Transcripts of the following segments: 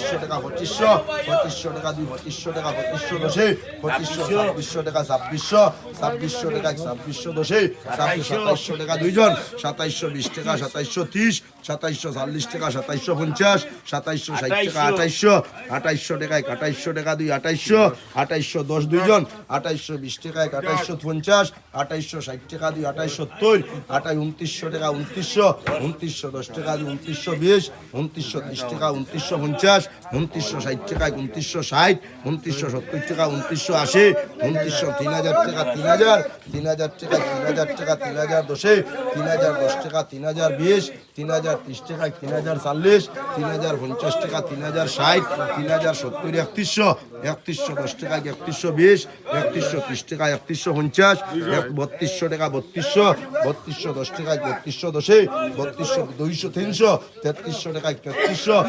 পঁচিশশো টাকা 2500 টাকা 2 2500 টাকা 2500 দশে 2500 টাকা 2600 টাকা 2600 দশে 2700 টাকা দুইজন 2720 টাকা 2730 2740 টাকা 2750 2760 টাকা 2800 টাকায় 2800 টাকা 2 2800 10 দুইজন 2820 টাকায় 2850 2860 টাকা 2 2870 2900 টাকা 2900 10 টাকা 2920 2930 টাকা 2950 2960 টাকা 2960 2970 টাকা 2980 3000 টাকা 3000 টাকা 3000 দশে 3010 টাকা 3020 3030 টাকা 3040 3050 টাকা 3060 3070 3100 10 টাকা 3120 3130 টাকা 3150 3200 টাকা 3200 10 টাকা 3200 দশে 3200 200 300 3300 টাকা 3300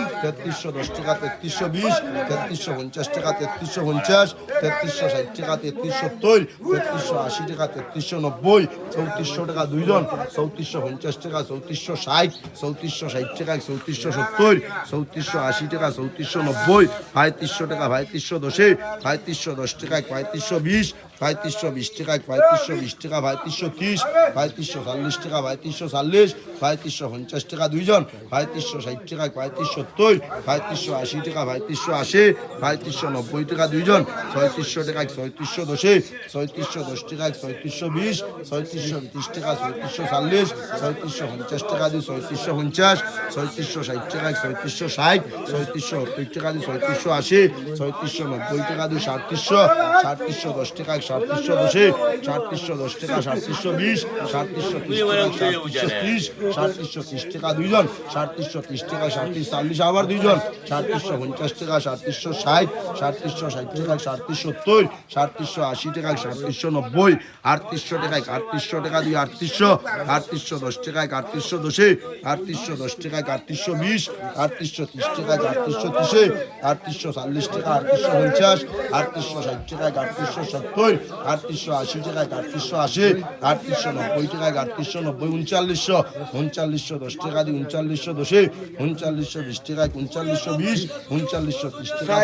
10 টাকা 3320 3350 টাকা 3350 3360 টাকা 3370 3380 টাকা 3390 3400 টাকা দুইজন 3450 টাকা 3460 3460 টাকা 3470 3480 টাকা 3490 3500 টাকা 3500 দশে 3510 টাকা 3520 3520 টাকা 3520 টাকা 3530 3540 টাকা 3540 3550 টাকা দুইজন 3560 টাকা 3570 3580 টাকা 3580 3590 টাকা দুইজন 3600 টাকা 3600 দশে 3610 টাকা 3620 3630 টাকা 3640 3650 টাকা 3650 3660 টাকা 3660 3670 টাকা 3680 3690 টাকা 3700 3710 টাকা 3700 দশে 3710 টাকা 3720 3730 3730 টাকা দুইজন 3730 টাকা 3740 আবার দুইজন 3750 টাকা 3760 3760 টাকা 3770 3780 টাকা 3790 3800 টাকায় 3800 টাকা দুই 3810 টাকায় 3800 দশে 3810 টাকায় 3820 3830 টাকায় 3830 3840 টাকা 3850 3860 টাকায় 3870 3880 টাকায় 3880 3890 টাকায় 3890 3900 10 টাকা দিয়ে 3900 দশে 3920 টাকায় 3920 3930 টাকা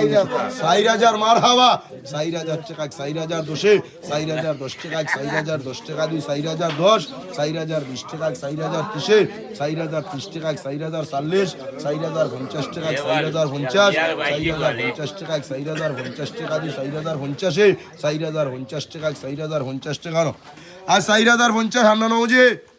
4000 মারহাবা 4000 টাকায় 4000 দশে 4000 10 টাকায় 4000 10 টাকা দিয়ে 4010 4020 টাকায় 4030 4030 টাকায় 4040 4050 টাকায় 4050 4050 টাকায় 4050 টাকা দিয়ে 4050 4050 টাকায় 4050 টাকা আর 4050 হান্না নৌজি